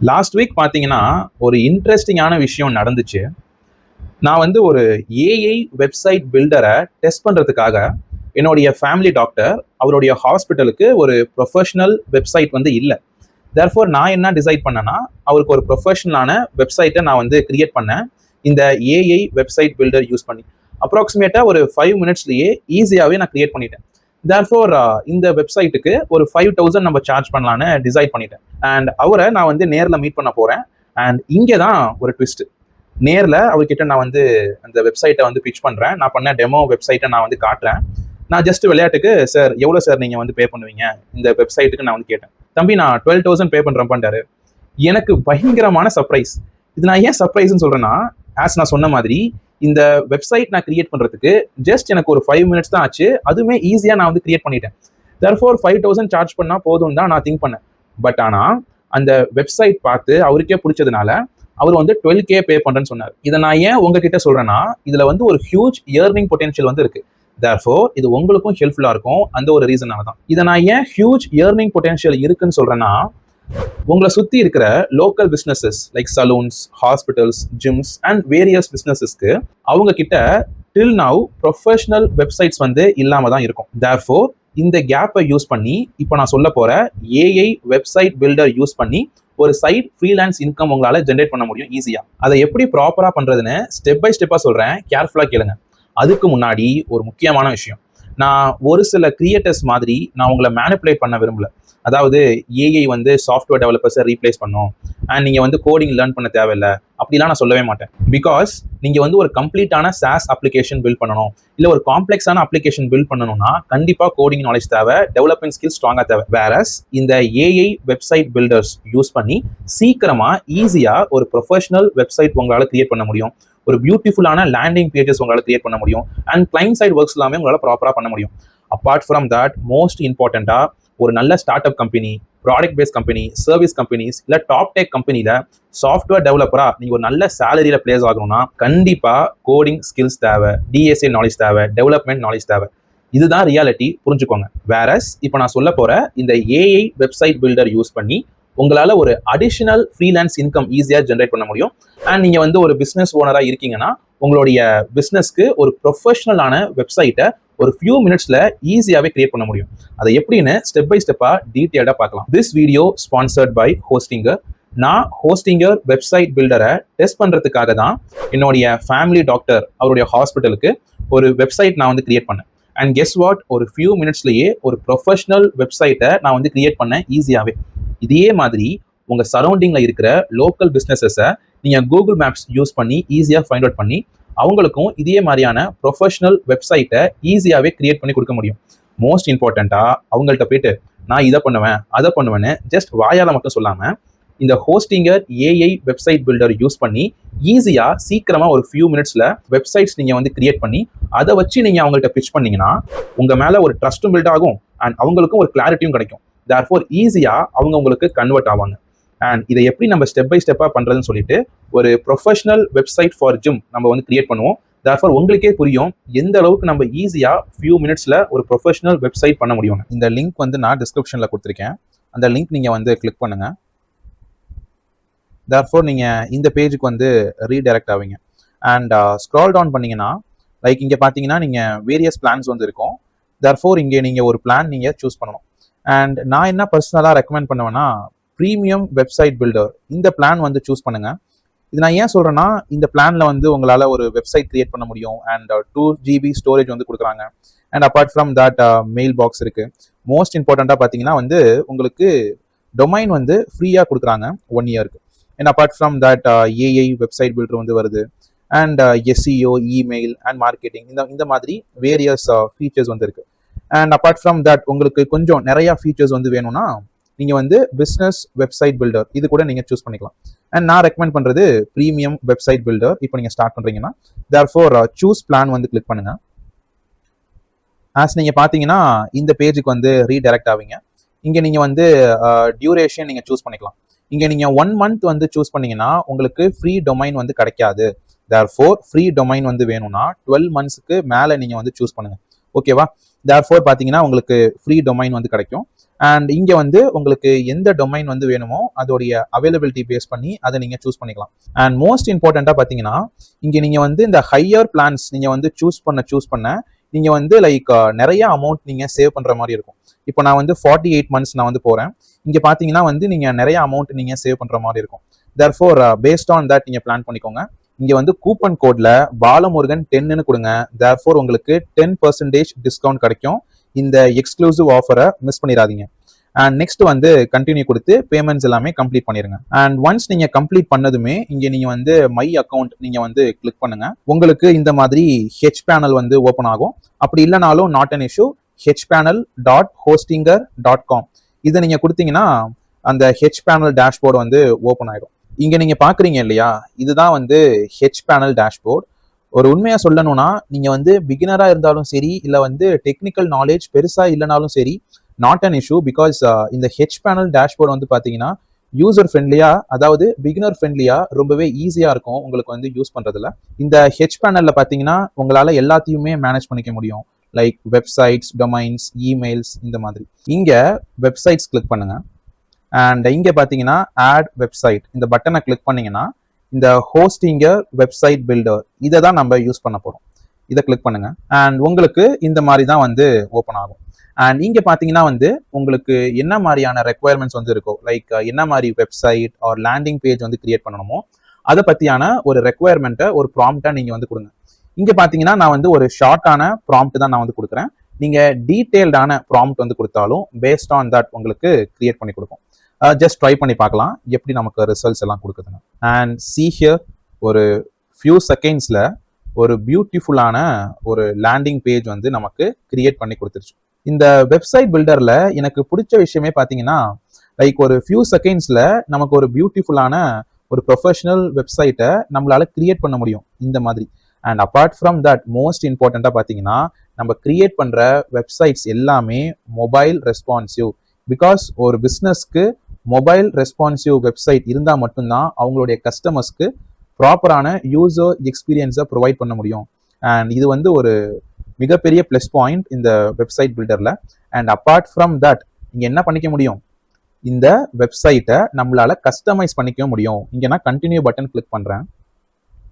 Last week பார்த்தீங்கன்னா ஒரு இன்ட்ரெஸ்டிங்கான விஷயம் நடந்துச்சு. நான் வந்து ஒரு ஏஐ வெப்சைட் பில்டரை டெஸ்ட் பண்ணுறதுக்காக என்னுடைய ஃபேமிலி டாக்டர் அவருடைய ஹாஸ்பிட்டலுக்கு ஒரு ப்ரொஃபஷனல் வெப்சைட் வந்து இல்லை. தேர்ஃபோர் நான் என்ன டிசைட் பண்ணேன்னா, அவருக்கு ஒரு ப்ரொஃபஷனலான வெப்சைட்டை நான் வந்து கிரியேட் பண்ணேன் இந்த ஏஐ வெப்சைட் பில்டர் யூஸ் பண்ணி. அப்ராக்சிமேட்டாக ஒரு 5 மினிட்ஸ்லேயே ஈஸியாகவே நான் கிரியேட் பண்ணிட்டேன். தேர்ஃபோர் இந்த வெப்சைட்டுக்கு ஒரு 5000 நம்ம சார்ஜ் பண்ணலான்னு டிசைட் பண்ணிட்டேன். அண்ட் அவரை நான் வந்து நேரில் மீட் பண்ண போகிறேன். அண்ட் இங்கே தான் ஒரு ட்விஸ்ட். நேரில் அவர்கிட்ட நான் வந்து அந்த வெப்சைட்டை வந்து பிச் பண்ணுறேன். நான் பண்ண டெமோ வெப்சைட்டை நான் வந்து காட்டுறேன். நான் ஜஸ்ட் விளையாட்டுக்கு, சார் எவ்வளோ சார் நீங்கள் வந்து பே பண்ணுவீங்க இந்த வெப்சைட்டுக்கு நான் வந்து கேட்டேன். தம்பி நான் 12,000 பே பண்ணுறேன்ப்பான்டாரு. எனக்கு பயங்கரமான சர்ப்ரைஸ். இது நான் ஏன் சர்ப்ரைஸ்ன்னு சொல்கிறேன்னா, ஆஸ் நான் சொன்ன மாதிரி இந்த வெப்சைட் நான் கிரியேட் பண்ணுறதுக்கு ஜஸ்ட் எனக்கு ஒரு 5 மினிட்ஸ் தான் ஆச்சு. அதுவுமே ஈஸியாக நான் வந்து கிரியேட் பண்ணிட்டேன். தேர்ஃபோர் 5000 சார்ஜ் பண்ணால் போதும் தான் நான் திங்க் பண்ணேன். பட் ஆனால் அந்த வெப்சைட் பார்த்து அவருக்கே பிடிச்சதுனால அவர் வந்து 12K பே பண்ணுறேன்னு சொன்னார். இதை நான் ஏன் உங்ககிட்ட சொல்கிறேன்னா, இதில் வந்து ஒரு ஹியூஜ் ஏர்னிங் பொட்டென்ஷியல் வந்து இருக்குது. தேர்ஃபோர் இது உங்களுக்கும் ஹெல்ப்ஃபுல்லாக இருக்கும். அந்த ஒரு ரீசனால தான் இதை நான் ஏன் ஹியூஜ் ஏர்னிங் பொட்டென்ஷியல் இருக்குன்னு சொல்கிறேன்னா, உங்களை சுற்றி இருக்கிற local businesses like salons, hospitals, gyms and various பிஸ்னஸஸ்க்கு அவங்க கிட்ட டில் நவ் ப்ரொஃபஷனல் வெப்சைட்ஸ் வந்து இல்லாமல் தான் இருக்கும். தேர்ஃபோர் இந்த கேப்பை யூஸ் பண்ணி இப்போ நான் சொல்ல போகிற ஏஐ வெப்சைட் பில்டர் யூஸ் பண்ணி ஒரு சைட் ஃப்ரீலான்ஸ் இன்கம் உங்களால் ஜென்ரேட் பண்ண முடியும் ஈஸியாக. அதை எப்படி ப்ராப்பராக பண்ணுறதுன்னு ஸ்டெப் பை ஸ்டெப்பாக சொல்கிறேன், கேர்ஃபுல்லாக கேளுங்க. அதுக்கு முன்னாடி ஒரு முக்கியமான விஷயம், நான் ஒரு சில கிரியேட்டர்ஸ் மாதிரி நான் உங்களை மேனிப்புலேட் பண்ண விரும்பல. அதாவது ஏஐ வந்து சாஃப்ட்வேர் டெவலப்பர்ஸை ரீப்ளேஸ் பண்ணும் அண்ட் நீங்கள் வந்து கோடிங் லேர்ன் பண்ண தேவையில்லை அப்படிலாம் நான் சொல்லவே மாட்டேன். பிகாஸ் நீங்கள் வந்து ஒரு கம்ப்ளீட்டான சாஸ் அப்ளிகேஷன் பில்ட் பண்ணணும், இல்லை ஒரு காம்ப்ளெக்ஸான அப்ளிகேஷன் பில்ட் பண்ணணும்னா கண்டிப்பாக கோடிங் நாலேஜ் தேவை, டெவலப்பிங் ஸ்கில்ஸ் ஸ்ட்ராங்காக தேவை. வேரஸ் இந்த ஏஐ வெப்சைட் பில்டர்ஸ் யூஸ் பண்ணி சீக்கிரமாக ஈஸியாக ஒரு ப்ரொஃபஷனல் வெப்சைட் உங்களால் கிரியேட் பண்ண முடியும். ஒரு பியூட்டிஃபுல்லான லேண்டிங் பேஜஸ் உங்களால் கிரியேட் பண்ண முடியும். அண்ட் கிளைண்ட் சைட் ஒர்க்ஸ் எல்லாமே உங்களால் ப்ராப்பராக பண்ண முடியும். அப்பார்ட் ஃப்ரம் தட், மோஸ்ட் இம்பார்ட்டண்ட்டாக ஒரு நல்ல start up company, product based company, service companies, இல்லை டாப் டெக் கம்பெனியில் சாஃப்ட்வேர் டெவலப்பராக நீங்கள் ஒரு நல்ல சேலரியில் பிளேஸ் ஆகணும்னா கண்டிப்பாக கோடிங் ஸ்கில்ஸ் தேவை, டிஎஸ்ஏ நாலேஜ் தேவை, டெவலப்மெண்ட் நாலேஜ் தேவை. இதுதான் ரியாலிட்டி, புரிஞ்சுக்கோங்க. வேரஸ் இப்போ நான் சொல்ல போகிற இந்த ஏஐ வெப்சைட் பில்டர் யூஸ் பண்ணி உங்களால் ஒரு அடிஷனல் ஃப்ரீலான்ஸ் இன்கம் ஈஸியாக ஜென்ரேட் பண்ண முடியும். அண்ட் நீங்கள் வந்து ஒரு பிஸ்னஸ் ஓனராக இருக்கீங்கன்னா உங்களுடைய பிஸ்னஸ்க்கு ஒரு ப்ரொஃபஷனலான வெப்சைட்டை ஒரு ஃபியூ மினிட்ஸில் ஈஸியாகவே கிரியேட் பண்ண முடியும். அதை எப்படின்னு ஸ்டெப் பை ஸ்டெப்பாக டீட்டெயிலாக பார்க்கலாம். This video sponsored by Hostinger. நான் ஹோஸ்டிங்கர் வெப்சைட் பில்டரை டெஸ்ட் பண்ணுறதுக்காக தான் என்னுடைய ஃபேமிலி டாக்டர் அவருடைய ஹாஸ்பிட்டலுக்கு ஒரு வெப்சைட் நான் வந்து கிரியேட் பண்ணேன். அண்ட் கெஸ் வாட், ஒரு ஃபியூ மினிட்ஸ்லேயே ஒரு ப்ரொஃபஷனல் வெப்சைட்டை நான் வந்து கிரியேட் பண்ணேன் ஈஸியாகவே. இதே மாதிரி உங்கள் சரௌண்டிங்கில் இருக்கிற லோக்கல் பிஸ்னஸஸை நீங்கள் கூகுள் மேப்ஸ் யூஸ் பண்ணி ஈஸியாக ஃபைண்ட் அவுட் பண்ணி அவங்களுக்கும் இதே மாதிரியான ப்ரொஃபஷனல் வெப்சைட்டை ஈஸியாகவே கிரியேட் பண்ணி கொடுக்க முடியும். மோஸ்ட் இம்பார்ட்டண்ட்டாக அவங்கள்ட்ட போயிட்டு நான் இதை பண்ணுவேன் அதை பண்ணுவேன்னு ஜஸ்ட் வாயால் மட்டும் சொல்லாமல் இந்த Hostinger AI website builder use பண்ணி ஈஸியாக சீக்கிரமாக ஒரு ஃபியூ மினிட்ஸில் வெப்சைட்ஸ் நீங்கள் வந்து கிரியேட் பண்ணி அதை வச்சு நீங்கள் அவங்கள்ட்ட பிச் பண்ணிங்கன்னா உங்கள் மேலே ஒரு ட்ரஸ்ட்டும் பில்ட் ஆகும் அண்ட் அவங்களுக்கும் ஒரு கிளாரிட்டியும் கிடைக்கும். தேர்ஃபோர் ஈஸியாக அவங்க உங்களுக்கு கன்வெர்ட் ஆவாங்க. அண்ட் இதை எப்படி நம்ம ஸ்டெப் பை ஸ்டெப்பாக பண்ணுறதுன்னு சொல்லிட்டு ஒரு ப்ரொஃபஷனல் வெப்சைட் ஃபார் ஜிம் நம்ம வந்து கிரியேட் பண்ணுவோம். தேர்ஃபோர் உங்களுக்கே புரியும் எந்த அளவுக்கு நம்ம ஈஸியாக ஃபியூ மினிட்ஸில் ஒரு ப்ரொஃபஷனல் வெப்சைட் பண்ண முடியும். இந்த லிங்க் வந்து நான் டிஸ்கிரிப்ஷனில் கொடுத்துருக்கேன். அந்த லிங்க் நீங்கள் வந்து கிளிக் பண்ணுங்கள். தேர்ஃபோர் நீங்கள் இந்த பேஜுக்கு வந்து ரீடைரக்ட் ஆவீங்க. அண்ட் ஸ்க்ரால் டவுன் பண்ணிங்கன்னா லைக் இங்கே பார்த்தீங்கன்னா நீங்கள் வேரியஸ் பிளான்ஸ் வந்து இருக்கும். தேர்ஃபோர் இங்கே நீங்கள் ஒரு பிளான் நீங்கள் சூஸ் பண்ணணும். அண்ட் நான் என்ன பர்சனலாக ரெக்கமெண்ட் பண்ணுவேன்னா, ப்ரீமியம் வெப்சைட் பில்டர் இந்த பிளான் வந்து சூஸ் பண்ணுங்கள். இது நான் ஏன் சொல்கிறேன்னா, இந்த பிளானில் வந்து உங்களால் ஒரு வெப்சைட் கிரியேட் பண்ண முடியும். அண்ட் 2 GB ஸ்டோரேஜ் வந்து கொடுக்குறாங்க. And apart from that mail box இருக்குது. மோஸ்ட் இம்பார்ட்டண்ட்டாக பார்த்தீங்கன்னா வந்து உங்களுக்கு டொமைன் வந்து ஃப்ரீயாக கொடுக்குறாங்க 1 இயருக்கு. And apart from that AI website builder வந்து வருது. And SEO, email and marketing இந்த மாதிரி வேரியஸ் ஃபீச்சர்ஸ் வந்து இருக்குது. அண்ட் அப்பார்ட் ஃப்ரம் தட் உங்களுக்கு கொஞ்சம் நிறையா ஃபீச்சர்ஸ் வந்து வேணும்னா நீங்கள் வந்து பிஸ்னஸ் வெப்சைட் பில்டர் இது கூட நீங்கள் சூஸ் பண்ணிக்கலாம். அண்ட் நான் ரெக்கமெண்ட் பண்ணுறது ப்ரீமியம் வெப்சைட் பில்டர். இப்போ நீங்கள் ஸ்டார்ட் பண்ணுறீங்கன்னா தேர்ஃபோர் சூஸ் பிளான் வந்து கிளிக் பண்ணுங்கள். ஆஸ் நீங்கள் பார்த்தீங்கன்னா இந்த பேஜுக்கு வந்து ரீடைரக்ட் ஆவீங்க. இங்கே நீங்கள் வந்து டியூரேஷன் நீங்கள் சூஸ் பண்ணிக்கலாம். இங்கே நீங்கள் 1 month வந்து சூஸ் பண்ணீங்கன்னா உங்களுக்கு ஃப்ரீ டொமைன் வந்து கிடைக்காது. தேர்ஃபோர் ஃப்ரீ டொமைன் வந்து வேணும்னா 12 monthsக்கு மேலே நீங்கள் வந்து சூஸ் பண்ணுங்கள். ஓகேவா? தேர்ஃபோர் பார்த்தீங்கன்னா உங்களுக்கு ஃப்ரீ டொமைன் வந்து கிடைக்கும். அண்ட் இங்கே வந்து உங்களுக்கு எந்த டொமைன் வந்து வேணுமோ அதோடைய அவைலபிலிட்டி பேஸ் பண்ணி அதை நீங்கள் சூஸ் பண்ணிக்கலாம். அண்ட் மோஸ்ட் இம்பார்ட்டண்ட்டாக பார்த்தீங்கன்னா இங்கே நீங்கள் வந்து இந்த ஹையர் பிளான்ஸ் நீங்கள் வந்து சூஸ் பண்ண நீங்கள் வந்து லைக் நிறைய அமௌண்ட் நீங்கள் சேவ் பண்ணுற மாதிரி இருக்கும். இப்போ நான் வந்து 48 months நான் வந்து போகிறேன். இங்கே பார்த்தீங்கன்னா வந்து நீங்கள் நிறைய அமௌண்ட் நீங்கள் சேவ் பண்ணுற மாதிரி இருக்கும். தேர்ஃபோர் பேஸ்ட் ஆன் தட் நீங்கள் பிளான் பண்ணிக்கோங்க. இங்கே வந்து கூப்பன் கோட்ல பாலமுருகன் 10ன்னு கொடுங்க. தேர்ஃபோர் உங்களுக்கு 10% டிஸ்கவுண்ட் கிடைக்கும். இந்த எக்ஸ்க்ளூசிவ் ஆஃபரை மிஸ் பண்ணிடாதீங்க. அண்ட் நெக்ஸ்ட் வந்து கண்டினியூ கொடுத்து பேமெண்ட்ஸ் எல்லாமே கம்ப்ளீட் பண்ணிருங்க. அண்ட் ஒன்ஸ் நீங்க கம்ப்ளீட் பண்ணதுமே இங்க நீங்க வந்து மை அக்கௌண்ட் நீங்க வந்து கிளிக் பண்ணுங்க. உங்களுக்கு இந்த மாதிரி ஹெச் பேனல் வந்து ஓப்பன் ஆகும். அப்படி இல்லைனாலும் நாட் அன் இஷ்யூ, hpanel.hostinger.com இதை நீங்க கொடுத்தீங்கன்னா அந்த ஹெச் பேனல் டேஷ்போர்டு வந்து ஓப்பன் ஆயிடும். இங்க நீங்க பாக்குறீங்க இல்லையா, இதுதான் வந்து ஹெச் பேனல் டேஷ்போர்ட். ஒரு உண்மையா சொல்லணும்னா நீங்க வந்து பிகினரா இருந்தாலும் சரி, இல்ல வந்து டெக்னிக்கல் நாலேஜ் பெருசா இல்லைனாலும் சரி, நாட் அன் இஷ்யூ. பிகாஸ் இந்த ஹெச் பேனல் டேஷ்போர்ட் வந்து பாத்தீங்கன்னா யூசர் ஃப்ரெண்ட்லியா, அதாவது பிகினர் ஃப்ரெண்ட்லியா ரொம்பவே ஈஸியா இருக்கும் உங்களுக்கு வந்து யூஸ் பண்றதுல. இந்த ஹெச் பேனல்ல பாத்தீங்கன்னா உங்களால எல்லாத்தையுமே மேனேஜ் பண்ணிக்க முடியும். லைக் வெப்சைட்ஸ், டொமைன்ஸ், இமெயில்ஸ், இந்த மாதிரி. இங்க வெப்சைட்ஸ் கிளிக் பண்ணுங்க. அண்ட் இங்க பாத்தீங்கன்னா ஆட் வெப்சைட் இந்த பட்டனை கிளிக் பண்ணீங்கன்னா இந்த ஹோஸ்டிங்கர் வெப்சைட் பில்டர் இதை தான் நம்ம யூஸ் பண்ண போறோம். இதை கிளிக் பண்ணுங்க. அண்ட் உங்களுக்கு இந்த மாதிரி தான் வந்து ஓப்பன் ஆகும். அண்ட் இங்க பாத்தீங்கன்னா வந்து உங்களுக்கு என்ன மாதிரியான ரெக்குவயர்மெண்ட்ஸ் வந்து இருக்கோ, லைக் என்ன மாதிரி வெப்சைட் ஆர் லேண்டிங் பேஜ் வந்து கிரியேட் பண்ணணுமோ அதை பத்தியான ஒரு ரெக்குவயர்மெண்ட்டை ஒரு ப்ராம்ப்டா நீங்க வந்து கொடுங்க. இங்க பாத்தீங்கன்னா நான் வந்து ஒரு ஷார்ட்டான ப்ராம்ப்ட் தான் நான் வந்து கொடுக்குறேன். நீங்க டீடைல்டான ப்ராம்ப்ட் வந்து கொடுத்தாலும் பேஸ்ட் ஆன் தட் உங்களுக்கு கிரியேட் பண்ணி கொடுக்கும். ஜஸ்ட் ட்ரை பண்ணி பார்க்கலாம் எப்படி நமக்கு ரிசல்ட்ஸ் எல்லாம் கொடுக்குதுன்னு. அண்ட் see here ஒரு ஃபியூ செகண்ட்ஸ்ல ஒரு பியூட்டிஃபுல்லான ஒரு லேண்டிங் பேஜ் வந்து நமக்கு கிரியேட் பண்ணி கொடுத்துருச்சு. இந்த வெப்சைட் பில்டர்ல எனக்கு பிடிச்ச விஷயமே பார்த்தீங்கன்னா லைக் ஒரு ஃபியூ செகண்ட்ஸ்ல நமக்கு ஒரு பியூட்டிஃபுல்லான ஒரு ப்ரொஃபஷனல் வெப்சைட்டை நம்மளால கிரியேட் பண்ண முடியும் இந்த மாதிரி. And apart from that most இம்பார்ட்டண்ட்டாக பார்த்தீங்கன்னா நம்ம கிரியேட் பண்ற வெப்சைட்ஸ் எல்லாமே மொபைல் ரெஸ்பான்சிவ். பிகாஸ் ஒரு பிஸ்னஸ்க்கு மொபைல் ரெஸ்பான்சிவ் வெப்சைட் இருந்தால் மட்டும்தான் அவங்களுடைய கஸ்டமர்ஸ்க்கு ப்ராப்பரான யூசர் எக்ஸ்பீரியன்ஸை ப்ரொவைட் பண்ண முடியும். அண்ட் இது வந்து ஒரு மிகப்பெரிய ப்ளஸ் பாயிண்ட் இந்த வெப்சைட் பில்டரில். அண்ட் அப்பார்ட் ஃப்ரம் தட் இங்கே என்ன பண்ணிக்க முடியும், இந்த வெப்சைட்டை நம்மளால கஸ்டமைஸ் பண்ணிக்க முடியும். இங்கே நான் கண்டினியூ பட்டன் கிளிக் பண்ணுறேன்.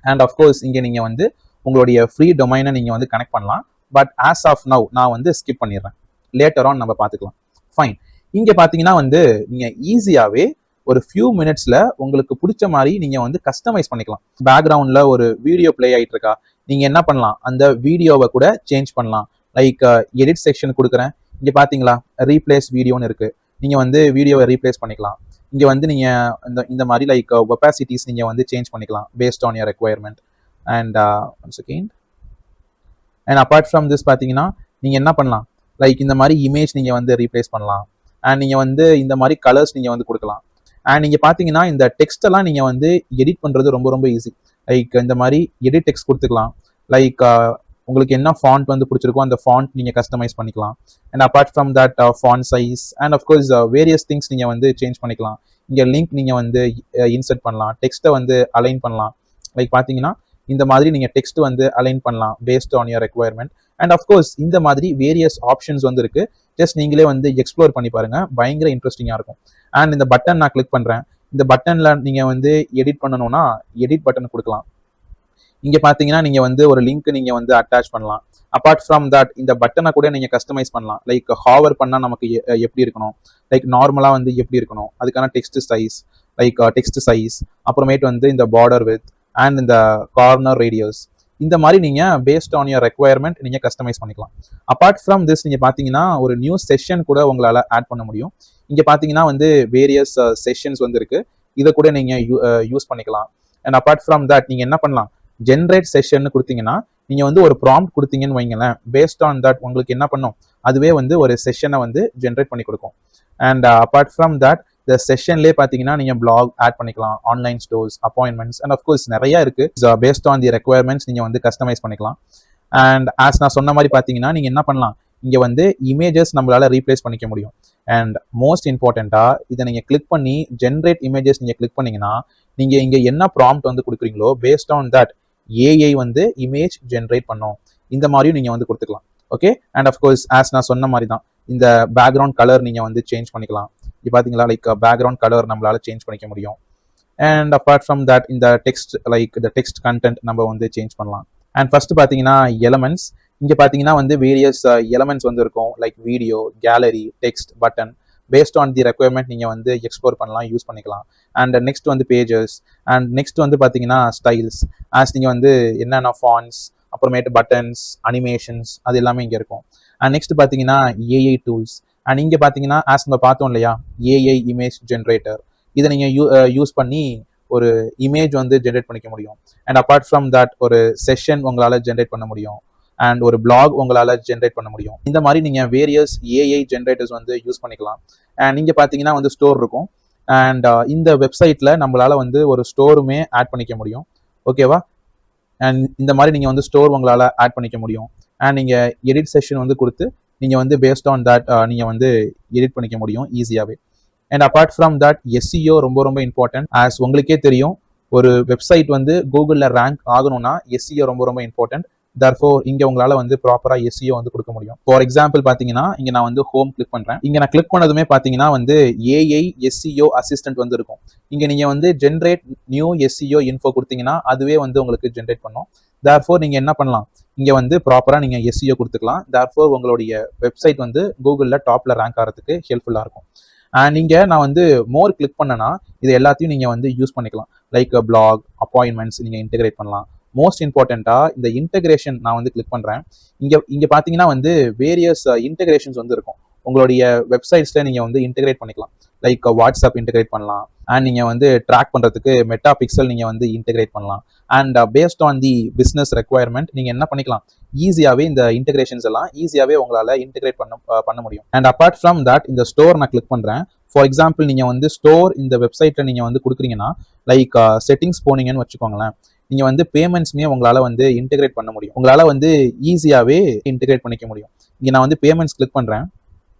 அண்ட் அஃப்கோர்ஸ் இங்கே நீங்கள் வந்து உங்களுடைய ஃப்ரீ டொமைனை நீங்கள் வந்து கனெக்ட் பண்ணலாம். பட் ஆஸ் ஆஃப் நவ் நான் வந்து ஸ்கிப் பண்ணிடுறேன். லேட்டர் ஆன் நம்ம பார்த்துக்கலாம். ஃபைன். இங்கே பார்த்தீங்கன்னா வந்து நீங்கள் ஈஸியாகவே ஒரு ஃபியூ மினிட்ஸில் உங்களுக்கு பிடிச்ச மாதிரி நீங்கள் வந்து கஸ்டமைஸ் பண்ணிக்கலாம். பேக்ரவுண்டில் ஒரு வீடியோ பிளே ஆகிட்டு இருக்கா, நீங்கள் என்ன பண்ணலாம், அந்த வீடியோவை கூட சேஞ்ச் பண்ணலாம். லைக் எடிட் செக்ஷன் கொடுக்குறேன். இங்கே பார்த்தீங்களா ரீப்ளேஸ் வீடியோன்னு இருக்குது. நீங்கள் வந்து வீடியோவை ரீப்ளேஸ் பண்ணிக்கலாம். இங்கே வந்து நீங்கள் இந்த மாதிரி லைக் ஒப்பாசிட்டிஸ் நீங்கள் வந்து சேஞ்ச் பண்ணிக்கலாம் based on your requirement. And one second. And apart from this பார்த்தீங்கன்னா நீங்கள் என்ன பண்ணலாம், லைக் இந்த மாதிரி இமேஜ் நீங்கள் வந்து ரீப்ளேஸ் பண்ணலாம். அண்ட் நீங்கள் வந்து இந்த மாதிரி கலர்ஸ் நீங்கள் வந்து கொடுக்கலாம். அண்ட் நீங்கள் பார்த்தீங்கன்னா இந்த டெக்ஸ்ட் எல்லாம் நீங்கள் வந்து எடிட் பண்ணுறது ரொம்ப ரொம்ப ஈஸி. லைக் இந்த மாதிரி எடிட் டெக்ஸ்ட் கொடுத்துக்கலாம். லைக் உங்களுக்கு என்ன ஃபாண்ட் வந்து பிடிச்சிருக்கோ அந்த ஃபாண்ட் நீங்கள் கஸ்டமைஸ் பண்ணிக்கலாம். And apart from that font size and of course various things நீங்கள் வந்து சேஞ்ச் பண்ணிக்கலாம். இங்கே லிங்க் நீங்கள் வந்து இன்சர்ட் பண்ணலாம். டெக்ஸ்ட்டை வந்து அலைன் பண்ணலாம். லைக் பார்த்தீங்கன்னா இந்த மாதிரி நீங்கள் டெக்ஸ்ட் வந்து அலைன் பண்ணலாம் paste on your requirement. And of course இந்த மாதிரி வேரியஸ் ஆப்ஷன்ஸ் வந்து இருக்கு. ஜஸ்ட் நீங்களே வந்து எக்ஸ்ப்ளோர் பண்ணி பாருங்க, பயங்கர இன்ட்ரெஸ்டிங்காக இருக்கும். அண்ட் இந்த பட்டன் நான் கிளிக் பண்ணுறேன். இந்த பட்டனில் நீங்கள் வந்து எடிட் பண்ணணும்னா எடிட் பட்டன் கொடுக்கலாம். இங்கே பார்த்தீங்கன்னா நீங்கள் வந்து ஒரு லிங்க் நீங்கள் வந்து அட்டாச் பண்ணலாம். அப்பார்ட் ஃப்ரம் தட் இந்த பட்டனை கூட நீங்கள் கஸ்டமைஸ் பண்ணலாம். லைக் ஹாவர் பண்ணால் நமக்கு எப்படி இருக்கணும், லைக் நார்மலாக வந்து எப்படி இருக்கணும், அதுக்கான text size, like text size, அப்புறமேட்டு வந்து இந்த பார்டர் வித் அண்ட் இந்த கார்னர் ரேடியஸ், இந்த மாதிரி நீங்கள் பேஸ்ட் ஆன் யுவர் ரெக்வயர்மெண்ட் நீங்கள் கஸ்டமைஸ் பண்ணிக்கலாம். அப்பார்ட் ஃப்ரம் திஸ் நீங்கள் பார்த்தீங்கன்னா ஒரு நியூ செஷன் கூட உங்களால் ஆட் பண்ண முடியும். இங்கே பார்த்தீங்கன்னா வந்து வேரியஸ் செஷன்ஸ் வந்து இருக்கு. இதை கூட நீங்கள் யூஸ் பண்ணிக்கலாம். அண்ட் அப்பார்ட் ஃப்ரம் தட் நீங்கள் என்ன பண்ணலாம், ஜென்ரேட் செஷன் கொடுத்தீங்கன்னா நீங்கள் வந்து ஒரு ப்ராம்ப்ட் கொடுத்தீங்கன்னு வைங்களேன், பேஸ்ட் ஆன் தட் உங்களுக்கு என்ன பண்ணும், அதுவே வந்து ஒரு செஷனை வந்து ஜென்ரேட் பண்ணி கொடுக்கும். அண்ட் அப்பார்ட் ஃப்ரம் தட் இந்த செஷன்லேயே பார்த்தீங்கன்னா நீங்கள் பிளாக் ஆட் பண்ணிக்கலாம், online stores, appointments and of course நிறைய இருக்கு. பேஸ்ட் ஆன் தி ரெக்வயர்மெண்ட்ஸ் நீங்கள் வந்து கஸ்டமைஸ் பண்ணிக்கலாம். அண்ட் ஆஸ் நான் சொன்ன மாதிரி பார்த்தீங்கன்னா நீங்கள் என்ன பண்ணலாம், இங்கே வந்து இமேஜஸ் நம்மளால ரீப்ளேஸ் பண்ணிக்க முடியும். அண்ட் மோஸ்ட் இம்பார்ட்டண்ட்டாக இதை நீங்கள் கிளிக் பண்ணி ஜென்ரேட் இமேஜஸ் நீங்கள் கிளிக் பண்ணீங்கன்னா நீங்கள் இங்கே என்ன ப்ராம்ப்ட் வந்து கொடுக்குறீங்களோ பேஸ்ட் ஆன் தட் ஏஐ வந்து இமேஜ் ஜென்ரேட் பண்ணும். இந்த மாதிரியும் நீங்கள் வந்து கொடுத்துக்கலாம். ஓகே. அண்ட் அஃப்கோர்ஸ் ஆஸ் நான் சொன்ன மாதிரி தான் இந்த பேக்ரவுண்ட் கலர் நீங்கள் வந்து சேஞ்ச் பண்ணிக்கலாம். இப்போ பார்த்தீங்களா, லைக் பேக்ரவுண்ட் கலர் நம்மளால சேஞ்ச் பண்ணிக்க முடியும். அண்ட் அப்பார்ட் ஃப்ரம் தட் இந்த டெக்ஸ்ட், லைக் இந்த டெக்ஸ்ட் கண்டென்ட் நம்ம வந்து சேஞ்ச் பண்ணலாம். அண்ட் ஃபர்ஸ்ட் பார்த்தீங்கன்னா எலமெண்ட்ஸ். இங்கே பார்த்தீங்கன்னா வந்து வேரியஸ் எலமெண்ட்ஸ் வந்து இருக்கும், like video, gallery, text, button. Based on the requirement நீங்கள் வந்து எக்ஸ்ப்ளோர் பண்ணலாம், யூஸ் பண்ணிக்கலாம். அண்ட் நெக்ஸ்ட் வந்து பேஜஸ். அண்ட் நெக்ஸ்ட் வந்து பார்த்தீங்கன்னா ஸ்டைல்ஸ். ஆஸ் நீங்கள் வந்து என்னென்ன ஃபான்ஸ், அப்புறமேட்டு பட்டன்ஸ், அனிமேஷன்ஸ், அது எல்லாமே இங்கே இருக்கும். அண்ட் நெக்ஸ்ட் பார்த்தீங்கன்னா ஏஐ டூல்ஸ். அண்ட் இங்கே பார்த்தீங்கன்னா ஆஸ் நம்ம பார்த்தோம் இல்லையா, ஏஐ இமேஜ் ஜென்ரேட்டர். இதை நீங்கள் யூஸ் பண்ணி ஒரு இமேஜ் வந்து ஜென்ரேட் பண்ணிக்க முடியும். அண்ட் அப்பார்ட் ஃப்ரம் தட் ஒரு செஷன் உங்களால் ஜென்ரேட் பண்ண முடியும். அண்ட் ஒரு பிளாக் உங்களால் ஜென்ரேட் பண்ண முடியும். இந்த மாதிரி நீங்கள் வேரியஸ் ஏஐ ஜென்ரேட்டர்ஸ் வந்து யூஸ் பண்ணிக்கலாம். அண்ட் இங்கே பார்த்தீங்கன்னா வந்து ஸ்டோர் இருக்கும். அண்ட் இந்த வெப்சைட்டில் நம்மளால் வந்து ஒரு ஸ்டோருமே ஆட் பண்ணிக்க முடியும். ஓகேவா? அண்ட் இந்த மாதிரி நீங்கள் வந்து ஸ்டோர் உங்களால் ஆட் பண்ணிக்க முடியும். அண்ட் நீங்கள் எடிட் செஷன் வந்து கொடுத்து நீங்கள் வந்து பேஸ்ட் ஆன் தட் நீங்கள் வந்து எடிட் பண்ணிக்க முடியும் ஈஸியாகவே. And apart from that SEO ரொம்ப ரொம்ப இம்பார்ட்டன்ட். ஆஸ் உங்களுக்கே தெரியும், ஒரு வெப்சைட் வந்து கூகுளில் ரேங்க் ஆகணும்னா எஸ்இஓ ரொம்ப ரொம்ப இம்பார்ட்டன்ட். தர்ஃபோர் இங்கே உங்களால் வந்து ப்ராப்பராக எஸ்இஓ வந்து கொடுக்க முடியும். ஃபார் எக்ஸாம்பிள் பார்த்தீங்கன்னா இங்கே நான் வந்து ஹோம் கிளிக் பண்ணுறேன். இங்கே நான் கிளிக் பண்ணதுமே பார்த்தீங்கன்னா வந்து ஏஐ எஸ்இஓ அசிஸ்டன்ட் வந்து இருக்கும். இங்கே நீங்கள் வந்து ஜென்ரேட் நியூ எஸ்இஓ இன்ஃபோ கொடுத்தீங்கன்னா அதுவே வந்து உங்களுக்கு ஜென்ரேட் பண்ணும். தர்ஃபோர் நீங்கள் என்ன பண்ணலாம், இங்கே வந்து ப்ராப்பராக நீங்கள் எஸ்இஓ கொடுத்துக்கலாம். தர்ஃபோர் உங்களுடைய வெப்சைட் வந்து கூகுளில் டாப்பில் ரேங்க் ஆகிறதுக்கு ஹெல்ப்ஃபுல்லாக இருக்கும். அண்ட் நீங்கள் நான் வந்து மோர் கிளிக் பண்ணனா இது எல்லாத்தையும் நீங்கள் வந்து யூஸ் பண்ணிக்கலாம். லைக் பிளாக், அப்பாயின்மெண்ட்ஸ் நீங்கள் இன்டெகிரேட் பண்ணலாம். மோஸ்ட் இம்பார்ட்டண்ட்டாக இந்த இன்டெகிரேஷன் நான் வந்து கிளிக் பண்ணுறேன். இங்கே பார்த்தீங்கன்னா வந்து வேரியஸ் இன்டெகிரேஷன்ஸ் வந்து இருக்கும். உங்களுடைய வெப்சைட்ஸில் நீங்கள் வந்து இன்டெகிரேட் பண்ணிக்கலாம். லைக் வாட்ஸ்அப் இன்டெகிரேட் பண்ணலாம். அண்ட் நீங்கள் வந்து ட்ராக் பண்ணுறதுக்கு மெட்டா பிக்சல் நீங்கள் வந்து இன்டெகிரேட் பண்ணலாம். And paste on the business requirement நீங்கள் என்ன பண்ணிக்கலாம், ஈஸியாகவே இந்த இன்டெகிரேஷன்ஸ் எல்லாம் ஈஸியாகவே உங்களால் இன்டெகிரேட் பண்ண முடியும். அண்ட் அப்பார்ட் ஃப்ரம் தட் இந்த ஸ்டோர் நான் கிளிக் பண்ணுறேன். ஃபார் எக்ஸாம்பிள் நீங்கள் வந்து ஸ்டோர் இந்த வெப்சைட்டில் நீங்கள் வந்து கொடுக்குறீங்கன்னா, லைக் செட்டிங்ஸ் போனீங்கன்னு வச்சுக்கோங்களேன், நீங்கள் வந்து பேமெண்ட்ஸுமே உங்களால் வந்து இன்டெகிரேட் பண்ண முடியும். உங்களால் வந்து ஈஸியாகவே இன்டெகிரேட் பண்ணிக்க முடியும். இங்கே நான் வந்து பேமெண்ட்ஸ் கிளிக் பண்ணுறேன்.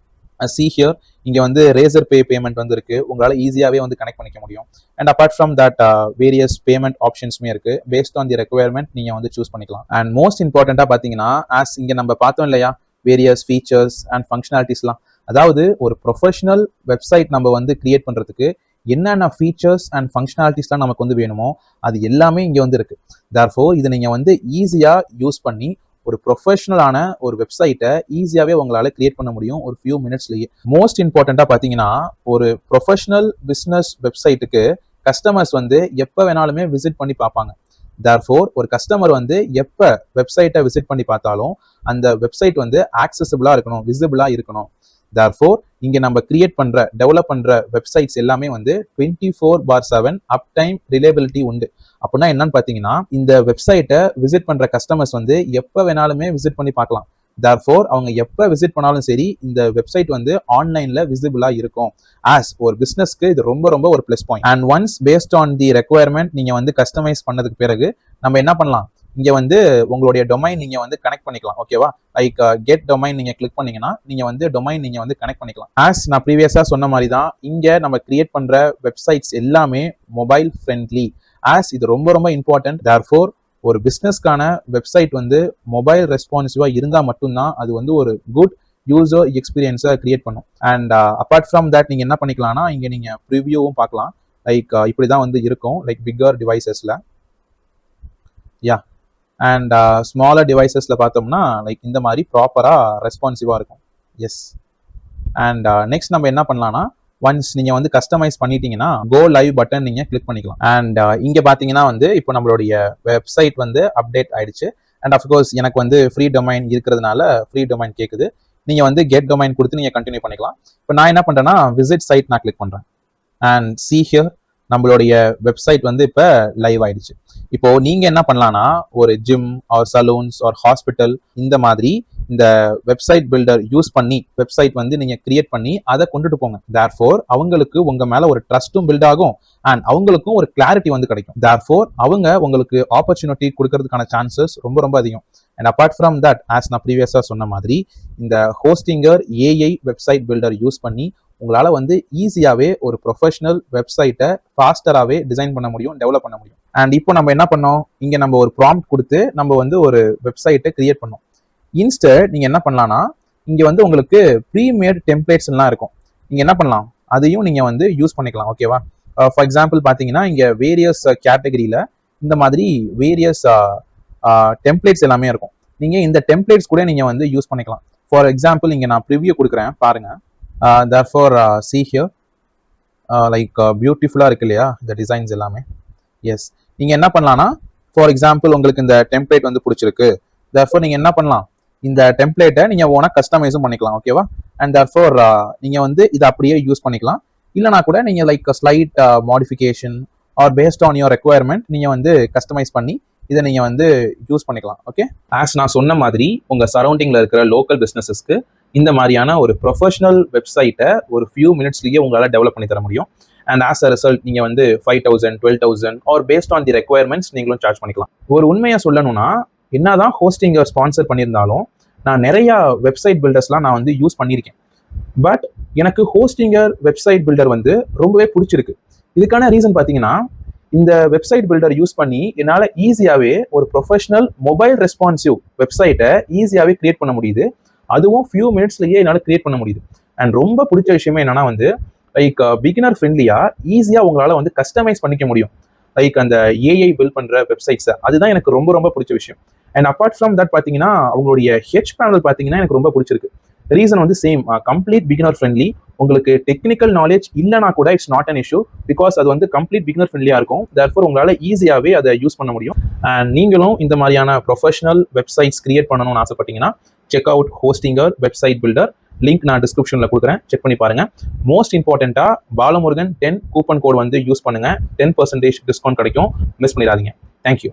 see here, இங்கே வந்து ரேசர் பே பேமெண்ட் வந்து இருக்குது. உங்களால் ஈஸியாகவே வந்து கனெக்ட் பண்ணிக்க முடியும். And apart from that various payment ஆப்ஷன்ஸுமே இருக்குது. பேஸ்ட் ஆன் தி ரெக்குவயர்மெண்ட் நீங்கள் வந்து சூஸ் பண்ணிக்கலாம். அண்ட் மோஸ்ட் இம்பார்ட்டண்ட்டாக பார்த்தீங்கன்னா ஆஸ் இங்கே நம்ம பார்த்தோம் இல்லையா, வேரியஸ் ஃபீச்சர்ஸ் அண்ட் ஃபங்க்ஷனாலிட்டிஸ்லாம். அதாவது ஒரு ப்ரொஃபஷனல் வெப்சைட் நம்ம வந்து கிரியேட் பண்ணுறதுக்கு என்னென்ன ஃபீச்சர்ஸ் அண்ட் ஃபங்க்ஷனாலிட்டிஸ்லாம் நமக்கு வந்து வேணுமோ அது எல்லாமே இங்கே வந்து இருக்குது. தர்ஃபோர் இதை நீங்கள் வந்து ஈஸியாக யூஸ் பண்ணி ஒரு ப்ரொஃபஷனலான ஒரு வெப்சைட்டை ஈஸியாகவே உங்களால் கிரியேட் பண்ண முடியும் ஒரு ஃபியூ மினிட்ஸ்லேயே. மோஸ்ட் இம்பார்ட்டண்ட்டாக பார்த்தீங்கன்னா ஒரு ப்ரொஃபஷனல் பிஸ்னஸ் வெப்சைட்டுக்கு கஸ்டமர்ஸ் வந்து எப்போ வேணாலுமே விசிட் பண்ணி பார்ப்பாங்க. தர்ஃபோர் ஒரு கஸ்டமர் வந்து எப்போ வெப்சைட்டை விசிட் பண்ணி பார்த்தாலும் அந்த வெப்சைட் வந்து ஆக்சசபிளாக இருக்கணும், விசிபிளாக இருக்கணும். தர்ஃபோர் இங்கே நம்ம கிரியேட் பண்ணுற, டெவலப் பண்ணுற வெப்சைட்ஸ் எல்லாமே வந்து 24/7 அப் டைம் ரிலேபிலிட்டி உண்டு. அப்படின்னா என்னன்னு பார்த்தீங்கன்னா, இந்த வெப்சைட்டை விசிட் பண்ணுற கஸ்டமர்ஸ் வந்து எப்போ வேணாலுமே விசிட் பண்ணி பார்க்கலாம். தர்ஃபோர் அவங்க எப்போ விசிட் பண்ணாலும் சரி இந்த வெப்சைட் வந்து ஆன்லைனில் விசிபிளாக இருக்கும். ஆஸ் ஒரு பிஸ்னஸ்க்கு இது ரொம்ப ரொம்ப ஒரு plus point. And once paste on the requirement நீங்கள் வந்து கஸ்டமைஸ் பண்ணதுக்கு பிறகு நம்ம என்ன பண்ணலாம், இங்கே வந்து உங்களுடைய டொமைன் நீங்கள் வந்து கனெக்ட் பண்ணிக்கலாம். ஓகேவா? லைக் கெட் டொமைன் நீங்கள் கிளிக் பண்ணீங்கன்னா நீங்கள் வந்து டொமைன் நீங்கள் வந்து கனெக்ட் பண்ணிக்கலாம். ஆஸ் நான் ப்ரீவியஸாக சொன்ன மாதிரி தான் இங்கே நம்ம கிரியேட் பண்ணுற வெப்சைட்ஸ் எல்லாமே மொபைல் ஃப்ரெண்ட்லி. ஆஸ் இது ரொம்ப ரொம்ப இம்பார்ட்டன்ட். தேர்ஃபோர் ஒரு பிஸ்னஸ்க்கான வெப்சைட் வந்து மொபைல் ரெஸ்பான்சிவாக இருந்தால் மட்டும்தான் அது வந்து ஒரு குட் யூசர் எக்ஸ்பீரியன்ஸை கிரியேட் பண்ணும். அண்ட் அப்பார்ட் ஃப்ரம் தட் நீங்கள் என்ன பண்ணிக்கலாம்னா இங்கே நீங்கள் ப்ரிவியூவும் பார்க்கலாம். லைக் இப்படி தான் வந்து இருக்கும், லைக் பிக்கர் டிவைசஸில். யா அண்ட் ஸ்மாலர் டிவைசஸில் பார்த்தோம்னா லைக் இந்த மாதிரி ப்ராப்பராக ரெஸ்பான்சிவாக இருக்கும். எஸ். அண்ட் நெக்ஸ்ட் நம்ம என்ன பண்ணலாம்னா, ஒன்ஸ் நீங்கள் வந்து கஸ்டமைஸ் பண்ணிட்டீங்கன்னா கோ லைவ் பட்டன் நீங்கள் கிளிக் பண்ணிக்கலாம். அண்ட் இங்கே பார்த்தீங்கன்னா வந்து இப்போ நம்மளுடைய வெப்சைட் வந்து அப்டேட் ஆயிடுச்சு. அண்ட் அஃப்கோர்ஸ் எனக்கு வந்து ஃப்ரீ டொமைன் இருக்கிறதுனால ஃப்ரீ டொமைன் கேட்குது. நீங்கள் வந்து கெட் டொமைன் கொடுத்து நீங்கள் கண்டினியூ பண்ணிக்கலாம். இப்போ நான் என்ன பண்ணுறேன்னா விசிட் சைட் நான் கிளிக் பண்ணுறேன். அண்ட் see here நம்மளுடைய வெப்சைட் வந்து இப்போ லைவ் ஆயிடுச்சு. இப்போ நீங்க என்ன பண்ணலாம்னா ஒரு gym or salons or hospital இந்த மாதிரி இந்த வெப்சைட் பில்டர் யூஸ் பண்ணி வெப்சைட் வந்து நீங்க கிரியேட் பண்ணி அதை கொண்டுட்டு போங்க. தேர்ஃபோர் அவங்களுக்கு உங்க மேல ஒரு ட்ரஸ்ட்டும் பில்ட் ஆகும் அண்ட் அவங்களுக்கும் ஒரு கிளாரிட்டி வந்து கிடைக்கும். தேர்ஃபோர் அவங்க உங்களுக்கு ஆப்பர்ச்சுனிட்டி கொடுக்கறதுக்கான சான்சஸ் ரொம்ப ரொம்ப அதிகம். And apart from that as நான் ப்ரீவியஸாக சொன்ன மாதிரி இந்த Hostinger AI website builder use பண்ணி உங்களால் வந்து ஈஸியாகவே ஒரு ப்ரொஃபஷனல் வெப்சைட்டை ஃபாஸ்டராகவே டிசைன் பண்ண முடியும், டெவலப் பண்ண முடியும். அண்ட் இப்போ நம்ம என்ன பண்ணோம், இங்கே நம்ம ஒரு ப்ராம்ப்ட் கொடுத்து நம்ம வந்து ஒரு வெப்சைட்டை கிரியேட் பண்ணோம். இன்ஸ்டட் நீங்கள் என்ன பண்ணலாம்னா இங்கே வந்து உங்களுக்கு ப்ரீமேட் டெம்ப்ளேட்ஸ்லாம் இருக்கும். நீங்கள் என்ன பண்ணலாம், அதையும் நீங்கள் வந்து யூஸ் பண்ணிக்கலாம். ஓகேவா? ஃபார் எக்ஸாம்பிள் பார்த்தீங்கன்னா இங்கே வேரியஸ் கேட்டகரியில் இந்த மாதிரி வேரியஸ் டெம்ப்ளேட்ஸ் எல்லாமே இருக்கும். நீங்கள் இந்த டெம்ப்ளேட்ஸ் கூட நீங்கள் வந்து யூஸ் பண்ணிக்கலாம். ஃபார் எக்ஸாம்பிள் இங்கே நான் ப்ரிவியூ கொடுக்குறேன் பாருங்கள். therefore see here லைக் பியூட்டிஃபுல்லாக இருக்கு இல்லையா இந்த டிசைன்ஸ் எல்லாமே. எஸ், நீங்கள் என்ன பண்ணலாம்னா ஃபார் எக்ஸாம்பிள் உங்களுக்கு இந்த டெம்ப்ளேட் வந்து பிடிச்சிருக்கு. therefore நீங்கள் என்ன பண்ணலாம், இந்த டெம்ப்ளேட்டை நீங்கள் ஓனாக கஸ்டமைஸும் பண்ணிக்கலாம். ஓகேவா? அண்ட் therefore நீங்கள் வந்து இதை அப்படியே யூஸ் பண்ணிக்கலாம். இல்லைனா கூட நீங்கள் like slight modification or based on your requirement நீங்கள் வந்து கஸ்டமைஸ் பண்ணி இதை நீங்கள் வந்து யூஸ் பண்ணிக்கலாம். ஓகே, ஆஸ் நான் சொன்ன மாதிரி உங்கள் சரௌண்டிங்கில் இருக்கிற லோக்கல் பிஸ்னஸஸ்க்கு இந்த மாதிரியான ஒரு ப்ரொஃபஷனல் வெப்சைட்டை ஒரு ஃபியூ மினிட்ஸ்லேயே உங்களால் டெவலப் பண்ணி தர முடியும். அண்ட் ஆஸ் அ ரிசல்ட் நீங்கள் வந்து 5,000 12,000 or based on the requirements நீங்களும் சார்ஜ் பண்ணிக்கலாம். ஒரு உண்மையாக சொல்லணும்னா என்னதான் ஹோஸ்டிங்கை ஸ்பான்சர் பண்ணியிருந்தாலும் நான் நிறையா வெப்சைட் பில்டர்ஸ்லாம் நான் வந்து யூஸ் பண்ணியிருக்கேன். பட் எனக்கு ஹோஸ்டிங்கர் வெப்சைட் பில்டர் வந்து ரொம்பவே பிடிச்சிருக்கு. இதுக்கான ரீசன் பார்த்தீங்கன்னா இந்த வெப்சைட் பில்டர் யூஸ் பண்ணி என்னால் ஈஸியாகவே ஒரு ப்ரொஃபஷனல் மொபைல் ரெஸ்பான்சிவ் வெப்சைட்டை ஈஸியாகவே கிரியேட் பண்ண முடியுது. அதுவும் ஃபியூ மினிட்ஸ்லேயே என்னால் கிரியேட் பண்ண முடியுது. அண்ட் ரொம்ப பிடிச்ச விஷயமே என்னன்னா வந்து லைக் பிகினர் ஃப்ரெண்ட்லியாக ஈஸியாக உங்களால் வந்து கஸ்டமைஸ் பண்ணிக்க முடியும். லைக் அந்த ஏஐ பில்ட் பண்ணுற வெப்சைட்ஸை, அதுதான் எனக்கு ரொம்ப ரொம்ப பிடிச்ச விஷயம். அண்ட் அப்பார்ட் ஃப்ரம் தட் பார்த்தீங்கன்னா அவங்களுடைய ஹெச் பேனல் பார்த்தீங்கன்னா எனக்கு ரொம்ப பிடிச்சிருக்கு. ரீசன் வந்து சேம், கம்ப்ளீட் பிகினர் ஃப்ரெண்ட்லி. உங்களுக்கு டெக்னிக்கல் நாலேஜ் இல்லைனா கூட it's not an issue, because அது வந்து கம்ப்ளீட் பிகினர் ஃப்ரெண்ட்லியாக இருக்கும். தேர்ஃபோர் உங்களால் ஈஸியாகவே அதை யூஸ் பண்ண முடியும். அண்ட் நீங்களும் இந்த மாதிரியான ப்ரொஃபஷனல் வெப்சைட்ஸ் கிரியேட் பண்ணணும்னு ஆசைப்பட்டீங்கன்னா check out Hostinger website builder. Link நான் டிஸ்கிரிப்ஷனில் கொடுக்குறேன், செக் பண்ணி பாருங்கள். மோஸ்ட் இம்பார்ட்டண்ட்டாக பாலமுருகன் 10 கூப்பன் கோட் வந்து யூஸ் பண்ணுங்கள். 10% டிஸ்கவுண்ட் கிடைக்கும், மிஸ் பண்ணிடாதீங்க. தேங்க்யூ.